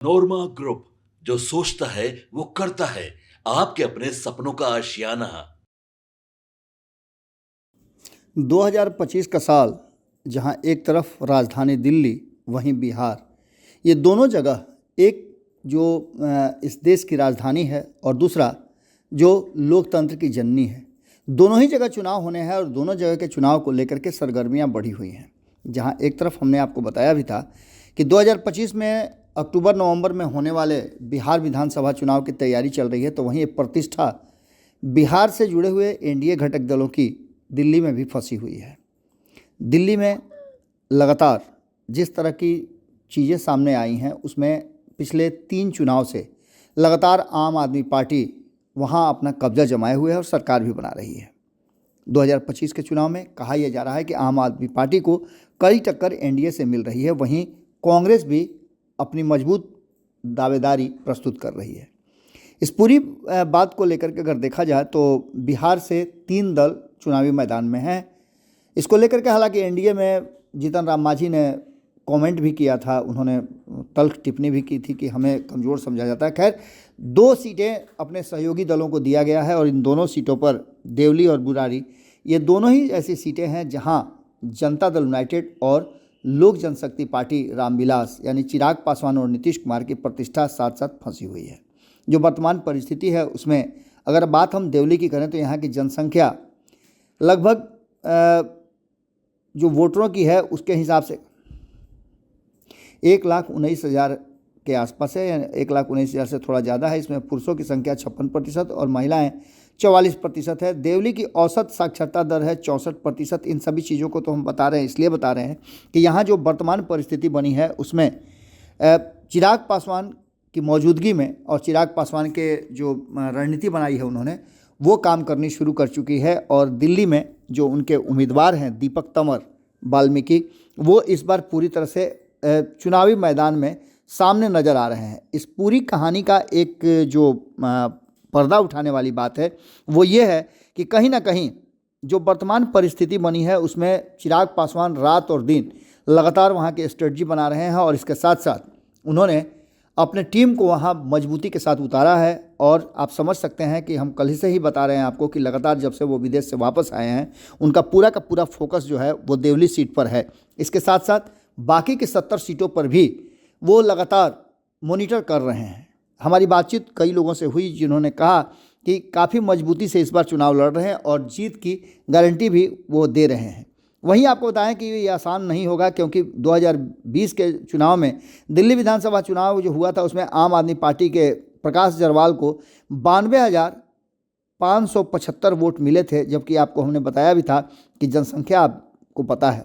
नोरमा group, जो सोचता है वो करता है। आपके अपने सपनों का आशियाना। 2025 का साल, जहां एक तरफ राजधानी दिल्ली, वहीं बिहार, ये दोनों जगह, एक जो इस देश की राजधानी है और दूसरा जो लोकतंत्र की जननी है, दोनों ही जगह चुनाव होने हैं और दोनों जगह के चुनाव को लेकर के सरगर्मियां बढ़ी हुई हैं। जहां एक तरफ हमने आपको बताया भी था कि 2025 में अक्टूबर नवंबर में होने वाले बिहार विधानसभा चुनाव की तैयारी चल रही है, तो वहीं एक प्रतिष्ठा बिहार से जुड़े हुए एनडीए घटक दलों की दिल्ली में भी फंसी हुई है। दिल्ली में लगातार जिस तरह की चीज़ें सामने आई हैं, उसमें पिछले 3 चुनाव से लगातार आम आदमी पार्टी वहाँ अपना कब्जा जमाए हुए है और सरकार भी बना रही है। 2025 के चुनाव में कहा यह जा रहा है कि आम आदमी पार्टी को कड़ी टक्कर एनडीए से मिल रही है, वहीं कांग्रेस भी अपनी मजबूत दावेदारी प्रस्तुत कर रही है। इस पूरी बात को लेकर के अगर देखा जाए तो बिहार से 3 दल चुनावी मैदान में हैं। इसको लेकर के हालांकि एनडीए में जीतन राम मांझी ने कमेंट भी किया था, उन्होंने तल्ख टिप्पणी भी की थी कि हमें कमज़ोर समझा जाता है। खैर, 2 सीटें अपने सहयोगी दलों को दिया गया है और इन दोनों सीटों पर देवली और बुरारी, ये दोनों ही ऐसी सीटें हैं जहां जनता दल यूनाइटेड और लोक जनशक्ति पार्टी रामविलास यानी चिराग पासवान और नीतीश कुमार की प्रतिष्ठा साथ साथ फंसी हुई है। जो वर्तमान परिस्थिति है उसमें अगर बात हम देवली की करें तो यहाँ की जनसंख्या लगभग जो वोटरों की है उसके हिसाब से 1,19,000 के आसपास है, या 1,19,000 से थोड़ा ज़्यादा है। इसमें पुरुषों की संख्या 56% और महिलाएं 44% है। देवली की औसत साक्षरता दर है 64%। इन सभी चीज़ों को तो हम बता रहे हैं, इसलिए बता रहे हैं कि यहाँ जो वर्तमान परिस्थिति बनी है उसमें चिराग पासवान की मौजूदगी में और चिराग पासवान के जो रणनीति बनाई है उन्होंने, वो काम करनी शुरू कर चुकी है। और दिल्ली में जो उनके उम्मीदवार हैं दीपक तंवर वाल्मीकि, वो इस बार पूरी तरह से चुनावी मैदान में सामने नज़र आ रहे हैं। इस पूरी कहानी का एक जो पर्दा उठाने वाली बात है वो ये है कि कहीं ना कहीं जो वर्तमान परिस्थिति बनी है उसमें चिराग पासवान रात और दिन लगातार वहाँ की स्ट्रेटजी बना रहे हैं और इसके साथ साथ उन्होंने अपने टीम को वहाँ मजबूती के साथ उतारा है। और आप समझ सकते हैं कि हम कल ही से ही बता रहे हैं आपको कि लगातार जब से वो विदेश से वापस आए हैं उनका पूरा का पूरा फोकस जो है वो देवली सीट पर है। इसके साथ साथ बाकी की 70 सीटों पर भी वो लगातार मॉनिटर कर रहे हैं। हमारी बातचीत कई लोगों से हुई जिन्होंने कहा कि काफ़ी मजबूती से इस बार चुनाव लड़ रहे हैं और जीत की गारंटी भी वो दे रहे हैं। वहीं आपको बताएं कि ये आसान नहीं होगा, क्योंकि 2020 के चुनाव में दिल्ली विधानसभा चुनाव जो हुआ था उसमें आम आदमी पार्टी के प्रकाश जरवाल को 92,575 वोट मिले थे, जबकि आपको हमने बताया भी था कि जनसंख्या आपको पता है।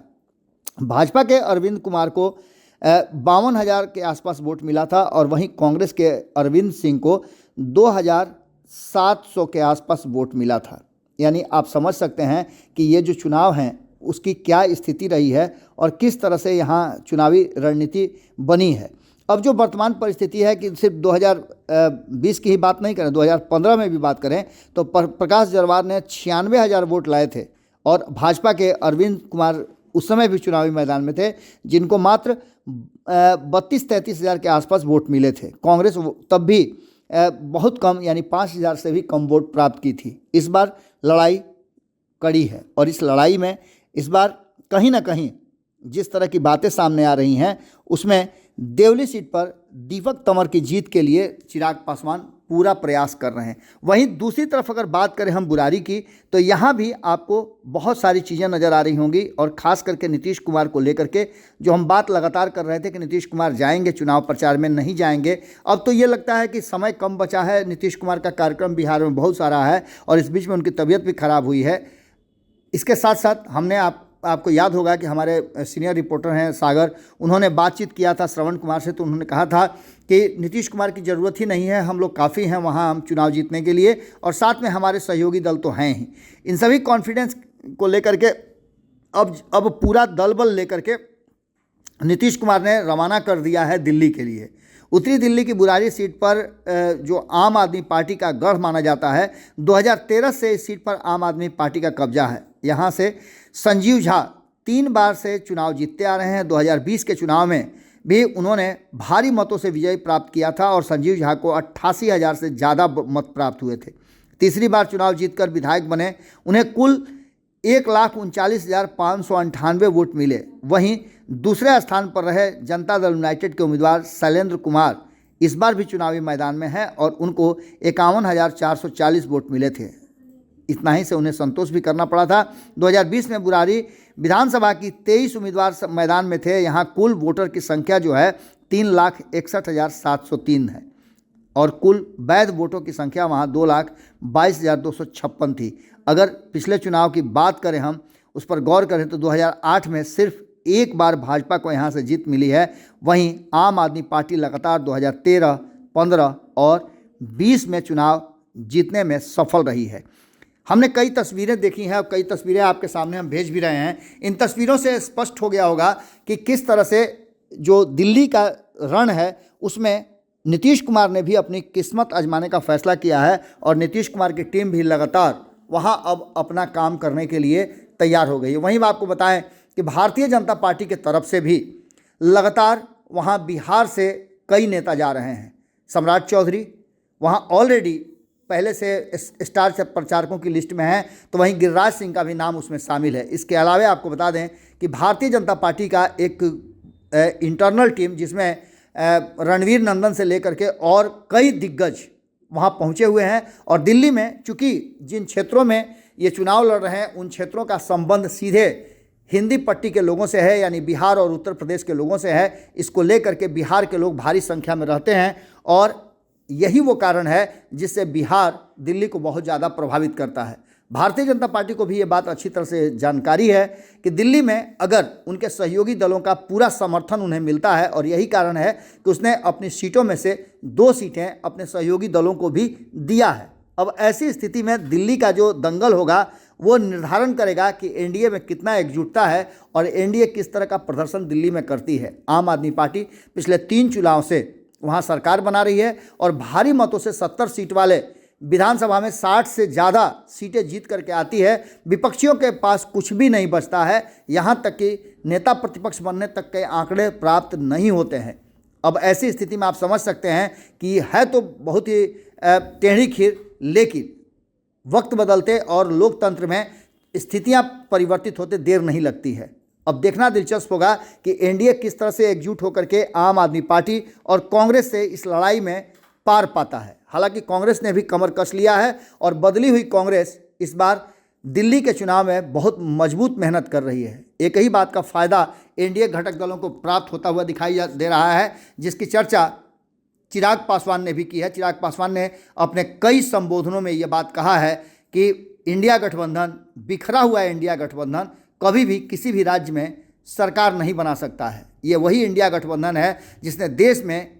भाजपा के अरविंद कुमार को 52,000 के आसपास वोट मिला था और वहीं कांग्रेस के अरविंद सिंह को 2,700 के आसपास वोट मिला था। यानी आप समझ सकते हैं कि ये जो चुनाव हैं उसकी क्या स्थिति रही है और किस तरह से यहाँ चुनावी रणनीति बनी है। अब जो वर्तमान परिस्थिति है कि सिर्फ 2020 की ही बात नहीं करें, 2015 में भी बात करें तो प्रकाश जरवाल ने 96,000 वोट लाए थे और भाजपा के अरविंद कुमार उस समय भी चुनावी मैदान में थे, जिनको मात्र 32-33 हज़ार के आसपास वोट मिले थे। कांग्रेस तब भी बहुत कम यानी 5,000 से भी कम वोट प्राप्त की थी। इस बार लड़ाई कड़ी है और इस लड़ाई में इस बार कहीं ना कहीं जिस तरह की बातें सामने आ रही हैं उसमें देवली सीट पर दीपक तंवर की जीत के लिए चिराग पासवान पूरा प्रयास कर रहे हैं। वहीं दूसरी तरफ अगर बात करें हम बुरारी की, तो यहाँ भी आपको बहुत सारी चीज़ें नज़र आ रही होंगी और ख़ास करके नीतीश कुमार को लेकर के जो हम बात लगातार कर रहे थे कि नीतीश कुमार जाएंगे चुनाव प्रचार में, नहीं जाएंगे। अब तो ये लगता है कि समय कम बचा है। नीतीश कुमार का कार्यक्रम बिहार में बहुत सारा है और इस बीच में उनकी तबीयत भी खराब हुई है। इसके साथ साथ हमने आपको याद होगा कि हमारे सीनियर रिपोर्टर हैं सागर, उन्होंने बातचीत किया था श्रवण कुमार से, तो उन्होंने कहा था कि नीतीश कुमार की ज़रूरत ही नहीं है, हम लोग काफ़ी हैं वहाँ हम चुनाव जीतने के लिए और साथ में हमारे सहयोगी दल तो हैं ही। इन सभी कॉन्फिडेंस को लेकर के अब पूरा दल बल लेकर के नीतीश कुमार ने रवाना कर दिया है दिल्ली के लिए। उत्तरी दिल्ली की बुरारी सीट पर जो आम आदमी पार्टी का गढ़ माना जाता है, 2013 से इस सीट पर आम आदमी पार्टी का कब्जा है। यहाँ से संजीव झा 3 बार से चुनाव जीतते आ रहे हैं। 2020 के चुनाव में भी उन्होंने भारी मतों से विजय प्राप्त किया था और संजीव झा को 88,000 से ज़्यादा मत प्राप्त हुए थे। तीसरी बार चुनाव जीतकर विधायक बने, उन्हें कुल 1,39,598 वोट मिले। वहीं दूसरे स्थान पर रहे जनता दल यूनाइटेड के उम्मीदवार शैलेंद्र कुमार इस बार भी चुनावी मैदान में हैं और उनको 51,440 वोट मिले थे। इतना ही से उन्हें संतोष भी करना पड़ा था। 2020 में बुरारी विधानसभा की 23 उम्मीदवार मैदान में थे। यहाँ कुल वोटर की संख्या जो है 3,61,703 है और कुल वैध वोटों की संख्या वहाँ 2,22,256 थी। अगर पिछले चुनाव की बात करें, हम उस पर गौर करें तो 2008 में सिर्फ एक बार भाजपा को यहाँ से जीत मिली है। वहीं आम आदमी पार्टी लगातार 2013, 15 और 20 में चुनाव जीतने में सफल रही है। हमने कई तस्वीरें देखी हैं और कई तस्वीरें आपके सामने हम भेज भी रहे हैं। इन तस्वीरों से स्पष्ट हो गया होगा कि किस तरह से जो दिल्ली का रण है उसमें नीतीश कुमार ने भी अपनी किस्मत आजमाने का फैसला किया है और नीतीश कुमार की टीम भी लगातार वहां अब अपना काम करने के लिए तैयार हो गई है। वहीं आपको बताएं कि भारतीय जनता पार्टी की तरफ से भी लगातार वहां बिहार से कई नेता जा रहे हैं। सम्राट चौधरी वहां ऑलरेडी पहले से स्टार प्रचारकों की लिस्ट में है, तो वहीं गिरिराज सिंह का भी नाम उसमें शामिल है। इसके अलावा आपको बता दें कि भारतीय जनता पार्टी का एक इंटरनल टीम जिसमें रणवीर नंदन से लेकर के और कई दिग्गज वहां पहुंचे हुए हैं और दिल्ली में चूंकि जिन क्षेत्रों में ये चुनाव लड़ रहे हैं उन क्षेत्रों का संबंध सीधे हिंदी पट्टी के लोगों से है, यानी बिहार और उत्तर प्रदेश के लोगों से है। इसको लेकर के बिहार के लोग भारी संख्या में रहते हैं और यही वो कारण है जिससे बिहार दिल्ली को बहुत ज़्यादा प्रभावित करता है। भारतीय जनता पार्टी को भी ये बात अच्छी तरह से जानकारी है कि दिल्ली में अगर उनके सहयोगी दलों का पूरा समर्थन उन्हें मिलता है और यही कारण है कि उसने अपनी सीटों में से 2 सीटें अपने सहयोगी दलों को भी दिया है। अब ऐसी स्थिति में दिल्ली का जो दंगल होगा वो निर्धारण करेगा कि एनडीए में कितना एकजुटता है और एनडीए किस तरह का प्रदर्शन दिल्ली में करती है। आम आदमी पार्टी पिछले 3 चुनाव से वहाँ सरकार बना रही है और भारी मतों से 70 सीट वाले विधानसभा में 60 से ज़्यादा सीटें जीत करके आती है। विपक्षियों के पास कुछ भी नहीं बचता है, यहाँ तक कि नेता प्रतिपक्ष बनने तक के आंकड़े प्राप्त नहीं होते हैं। अब ऐसी स्थिति में आप समझ सकते हैं कि है तो बहुत ही टेढ़ी खीर, लेकिन वक्त बदलते और लोकतंत्र में स्थितियां परिवर्तित होते देर नहीं लगती है। अब देखना दिलचस्प होगा कि एनडीए किस तरह से एकजुट होकर के आम आदमी पार्टी और कांग्रेस से इस लड़ाई में पार पाता है। हालांकि कांग्रेस ने भी कमर कस लिया है और बदली हुई कांग्रेस इस बार दिल्ली के चुनाव में बहुत मजबूत मेहनत कर रही है। एक ही बात का फ़ायदा एनडीए घटक दलों को प्राप्त होता हुआ दिखाई दे रहा है, जिसकी चर्चा चिराग पासवान ने भी की है। चिराग पासवान ने अपने कई संबोधनों में ये बात कहा है कि इंडिया गठबंधन, बिखरा हुआ इंडिया गठबंधन कभी भी किसी भी राज्य में सरकार नहीं बना सकता है। ये वही इंडिया गठबंधन है जिसने देश में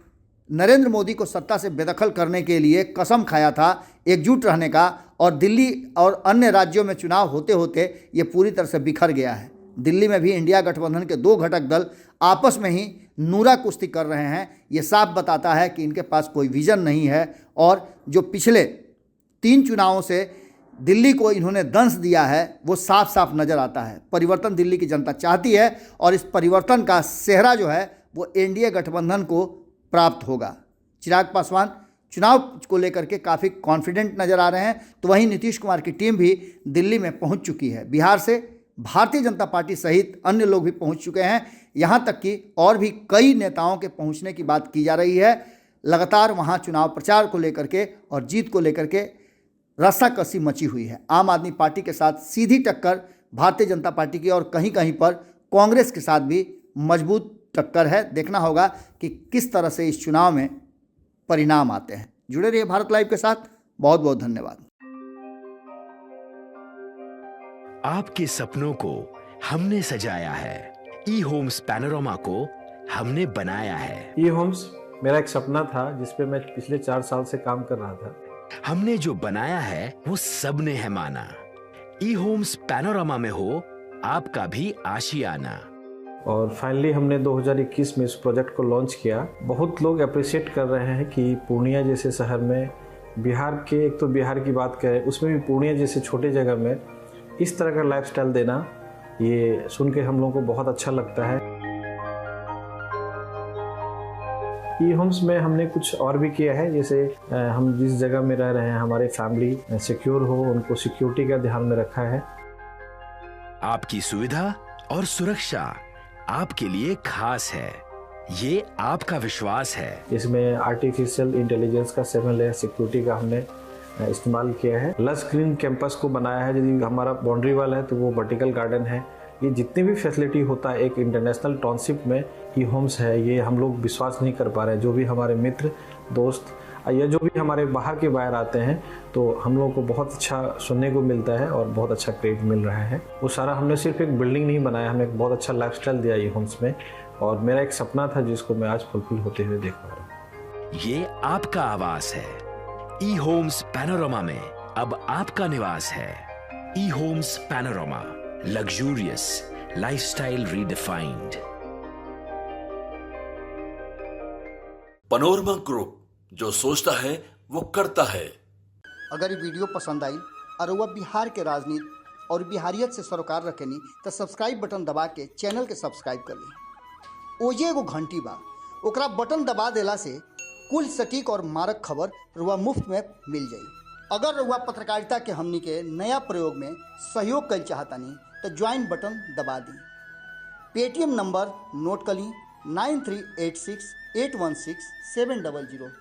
नरेंद्र मोदी को सत्ता से बेदखल करने के लिए कसम खाया था एकजुट रहने का, और दिल्ली और अन्य राज्यों में चुनाव होते होते ये पूरी तरह से बिखर गया है। दिल्ली में भी इंडिया गठबंधन के 2 घटक दल आपस में ही नूरा कुश्ती कर रहे हैं। ये साफ बताता है कि इनके पास कोई विजन नहीं है और जो पिछले 3 चुनावों से दिल्ली को इन्होंने दंश दिया है वो साफ साफ नज़र आता है। परिवर्तन दिल्ली की जनता चाहती है और इस परिवर्तन का सेहरा जो है वो एनडीए गठबंधन को प्राप्त होगा। चिराग पासवान चुनाव को लेकर के काफ़ी कॉन्फिडेंट नज़र आ रहे हैं, तो वहीं नीतीश कुमार की टीम भी दिल्ली में पहुंच चुकी है। बिहार से भारतीय जनता पार्टी सहित अन्य लोग भी पहुंच चुके हैं, यहाँ तक कि और भी कई नेताओं के पहुंचने की बात की जा रही है। लगातार वहाँ चुनाव प्रचार को लेकर के और जीत को लेकर के रस्साकसी मची हुई है। आम आदमी पार्टी के साथ सीधी टक्कर भारतीय जनता पार्टी की और कहीं कहीं पर कांग्रेस के साथ भी मजबूत टक्कर है। देखना होगा कि किस तरह से इस चुनाव में परिणाम आते हैं। जुड़े रहिए भारत लाइव के साथ। बहुत बहुत धन्यवाद। आपके सपनों को हमने सजाया है, ई होम्स पैनोरामा को हमने बनाया है। ई होम्स मेरा एक सपना था जिस पे मैं पिछले 4 साल से काम कर रहा था। हमने जो बनाया है वो सबने है माना। ई होम्स पैनोरामा में हो आपका भी आशियाना। और फाइनली हमने 2021 में इस प्रोजेक्ट को लॉन्च किया। बहुत लोग अप्रिशिएट कर रहे हैं कि पूर्णिया जैसे शहर में, बिहार के, एक तो बिहार की बात करें उसमें भी पूर्णिया जैसे छोटे जगह में इस तरह का लाइफस्टाइल देना, ये सुन के हम लोगों को बहुत अच्छा लगता है। ई होम्स में हमने कुछ और भी किया है, जैसे हम जिस जगह में रह रहे हैं हमारे फैमिली सिक्योर हो, उनको सिक्योरिटी का ध्यान में रखा है। आपकी सुविधा और सुरक्षा आपके लिए खास है, ये आपका विश्वास है। इसमें आर्टिफिशियल इंटेलिजेंस का 7 लेयर सिक्योरिटी का हमने इस्तेमाल किया है। लस ग्रीन कैंपस को बनाया है, यदि हमारा बाउंड्री वाल है तो वो वर्टिकल गार्डन है। ये जितनी भी फैसिलिटी होता है एक इंटरनेशनल टाउनशिप में ई होम्स है, ये हम लोग विश्वास नहीं कर पा रहे हैं। जो भी हमारे मित्र दोस्त या जो भी हमारे बाहर के बाहर आते हैं तो हम लोगों को बहुत अच्छा सुनने को मिलता है और बहुत अच्छा क्रेडिट मिल रहा है। वो सारा हमने सिर्फ एक बिल्डिंग नहीं बनाया, हमें एक बहुत अच्छा लाइफस्टाइल दिया ई होम्स में, और मेरा एक सपना था जिसको मैं आज फुलफिल होते हुए देख पा रहा हूँ। ये आपका आवास है। ई होम्स पैनोरामा में अब आपका निवास है। E Homes Panorama, luxurious lifestyle redefined. Panorama group, जो सोचता है वो करता है। अगर ये वीडियो पसंद आई और वह बिहार के राजनीति और बिहारियत से सरोकार रखेनी तो सब्सक्राइब बटन दबा के चैनल के सब्सक्राइब कर ली। ओजे एगो घंटी बा, ओकरा बटन दबा देला से कुल सटीक और मारक खबर रुआ मुफ्त में मिल जाई। अगर रुआ पत्रकारिता के हमनी के नया प्रयोग में सहयोग कर चाहतानी तो ज्वाइन बटन दबा दी। पेटीएम नंबर नोट कर ली 9386 816 700।